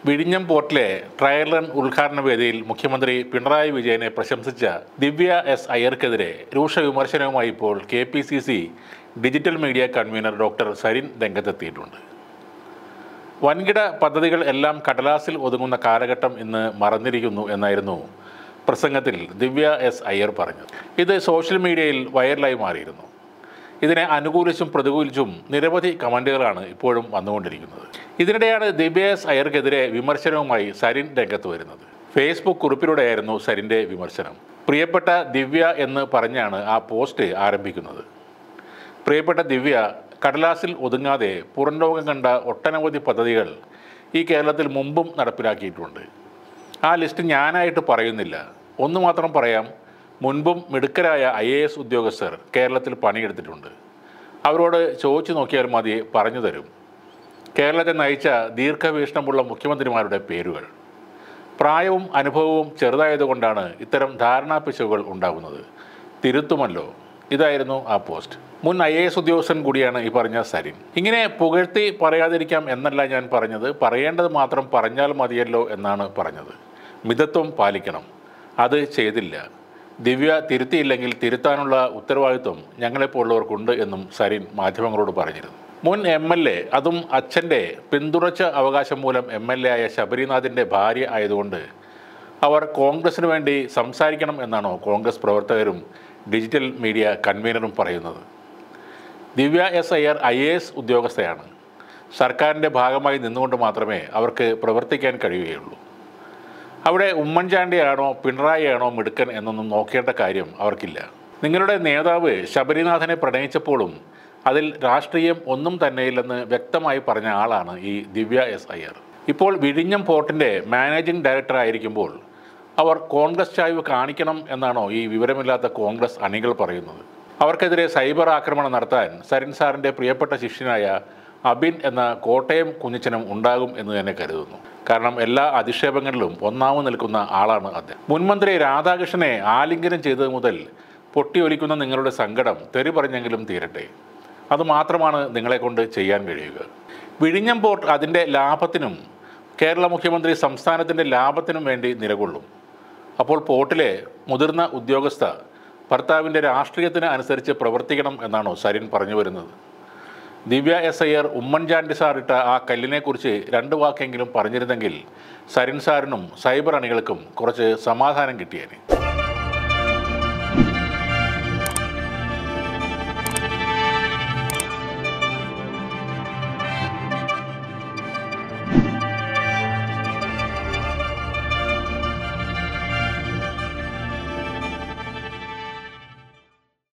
വിഴിഞ്ഞം പോർട്ടിലെ trial run ഉദ്ഘാടന വേദിയിൽ മുഖ്യമന്ത്രി പിണറായി വിജയനെ പ്രശംസിച്ച ദിവ്യ എസ് അയ്യർക്കെതിരെ രൂക്ഷ വിമർശനവുമായി ഇപ്പോൾ KPCC digital media convener doctor Sarin രംഗത്തെത്തിയിട്ടുണ്ട്. വൻകിട പദ്ധതികൾ എല്ലാം കടലാസിൽ ഒതുങ്ങുന്ന കാലഘട്ടം ഇന്ന് മറന്നിരിക്കുന്നു എന്നായിരുന്നു പ്രസംഗത്തിൽ ദിവ്യ എസ് അയ്യർ പറഞ്ഞത്. ഇത് സോഷ്യൽ മീഡിയയിൽ വൈറലായി മാറിയിരുന്നു. ഇതിനെ അനുകൂലിച്ചും പ്രതികൂലിച്ചും നിരവധി കമൻറ്റുകളാണ് ഇപ്പോഴും വന്നുകൊണ്ടിരിക്കുന്നത്. ഇതിനിടെയാണ് ദിവ്യ എസ് അയ്യർക്കെതിരെ വിമർശനവുമായി സരിൻ രംഗത്ത് വരുന്നത്. ഫേസ്ബുക്ക് കുറിപ്പിലൂടെയായിരുന്നു സരിൻ്റെ വിമർശനം. പ്രിയപ്പെട്ട ദിവ്യ എന്ന് പറഞ്ഞാണ് ആ പോസ്റ്റ് ആരംഭിക്കുന്നത്. പ്രിയപ്പെട്ട ദിവ്യ, കടലാസിൽ ഒതുങ്ങാതെ പുറം ലോകം കണ്ട ഒട്ടനവധി പദ്ധതികൾ ഈ കേരളത്തിൽ മുമ്പും നടപ്പിലാക്കിയിട്ടുണ്ട്. ആ ലിസ്റ്റ് ഞാനായിട്ട് പറയുന്നില്ല. ഒന്ന് മാത്രം പറയാം, മുൻപും മിടുക്കരായ IAS ഉദ്യോഗസ്ഥർ കേരളത്തിൽ പണിയെടുത്തിട്ടുണ്ട്. അവരോട് ചോദിച്ചു നോക്കിയാൽ മതി, പറഞ്ഞു തരും. കേരളത്തെ നയിച്ച ദീർഘവീക്ഷണമുള്ള മുഖ്യമന്ത്രിമാരുടെ പേരുകൾ. പ്രായവും അനുഭവവും ചെറുതായതുകൊണ്ടാണ് ഇത്തരം ധാരണാപിശകുകൾ ഉണ്ടാകുന്നത്. തിരുത്തുമല്ലോ. ഇതായിരുന്നു ആ പോസ്റ്റ്. മുൻ IAS ഉദ്യോഗസ്ഥൻ കൂടിയാണ് ഈ പറഞ്ഞ സരിൻ. ഇങ്ങനെ പുകഴ്ത്തി പറയാതിരിക്കാം എന്നല്ല ഞാൻ പറഞ്ഞത്. പറയേണ്ടത് മാത്രം പറഞ്ഞാൽ മതിയല്ലോ എന്നാണ് പറഞ്ഞത്. മിതത്വം പാലിക്കണം. അത് ചെയ്തില്ല. ദിവ്യ തിരുത്തിയില്ലെങ്കിൽ തിരുത്താനുള്ള ഉത്തരവാദിത്വം ഞങ്ങളെപ്പോലുള്ളവർക്കുണ്ട് എന്നും സരിൻ മാധ്യമങ്ങളോട് പറഞ്ഞിരുന്നു. മുൻ MLA, അതും അച്ഛൻ്റെ പിന്തുണച്ച അവകാശം മൂലം MLA ആയ ശബരിനാഥിൻ്റെ ഭാര്യ ആയതുകൊണ്ട് അവർ കോൺഗ്രസിന് വേണ്ടി സംസാരിക്കണം എന്നാണോ കോൺഗ്രസ് പ്രവർത്തകരും ഡിജിറ്റൽ മീഡിയ കൺവീനറും പറയുന്നത്? ദിവ്യ എസ് അയ്യർ IAS ഉദ്യോഗസ്ഥയാണ്. സർക്കാരിൻ്റെ ഭാഗമായി നിന്നുകൊണ്ട് മാത്രമേ അവർക്ക് പ്രവർത്തിക്കാൻ കഴിയുകയുള്ളൂ. അവിടെ ഉമ്മൻചാണ്ടിയാണോ പിണറായിയാണോ മിടുക്കൻ എന്നൊന്നും നോക്കേണ്ട കാര്യം അവർക്കില്ല. നിങ്ങളുടെ നേതാവ് ശബരിനാഥനെ പ്രണയിച്ചപ്പോഴും അതിൽ രാഷ്ട്രീയം ഒന്നും തന്നെയില്ലെന്ന് വ്യക്തമായി പറഞ്ഞ ആളാണ് ഈ ദിവ്യ എസ് അയ്യർ. ഇപ്പോൾ വിഴിഞ്ഞം പോർട്ടിൻ്റെ മാനേജിംഗ് ഡയറക്ടർ ആയിരിക്കുമ്പോൾ അവർ കോൺഗ്രസ് ചായ്വ് കാണിക്കണം എന്നാണോ ഈ വിവരമില്ലാത്ത കോൺഗ്രസ് അണികൾ പറയുന്നത്? അവർക്കെതിരെ സൈബർ ആക്രമണം നടത്താൻ സരിൻ സാറിൻ്റെ പ്രിയപ്പെട്ട ശിഷ്യനായ അബിൻ എന്ന കോട്ടയം കുഞ്ഞച്ചനും ഉണ്ടാകും എന്ന് തന്നെ കരുതുന്നു. കാരണം എല്ലാ അധിക്ഷേപങ്ങളിലും ഒന്നാമത് നിൽക്കുന്ന ആളാണ് അദ്ദേഹം. മുൻമന്ത്രി രാധാകൃഷ്ണനെ ആലിംഗനം ചെയ്തത് മുതൽ പൊട്ടിയൊലിക്കുന്ന നിങ്ങളുടെ സങ്കടം തെറി പറഞ്ഞെങ്കിലും തീരട്ടെ. അതുമാത്രമാണ് നിങ്ങളെക്കൊണ്ട് ചെയ്യാൻ കഴിയുക. വിഴിഞ്ഞം പോർട്ട് അതിൻ്റെ ലാഭത്തിനും കേരള മുഖ്യമന്ത്രി സംസ്ഥാനത്തിൻ്റെ ലാഭത്തിനും വേണ്ടി നിലകൊള്ളും. അപ്പോൾ പോർട്ടിലെ മുതിർന്ന ഉദ്യോഗസ്ഥ ഭർത്താവിൻ്റെ രാഷ്ട്രീയത്തിന് അനുസരിച്ച് പ്രവർത്തിക്കണം എന്നാണോ സരിൻ പറഞ്ഞു വരുന്നത്? ദിവ്യ എസ് അയ്യർ ഉമ്മൻചാണ്ടി സാറിട്ട ആ കല്ലിനെക്കുറിച്ച് 2 വാക്കെങ്കിലും പറഞ്ഞിരുന്നെങ്കിൽ സരിൻ സാറിനും സൈബർ അണികൾക്കും കുറച്ച് സമാധാനം കിട്ടിയേനെ.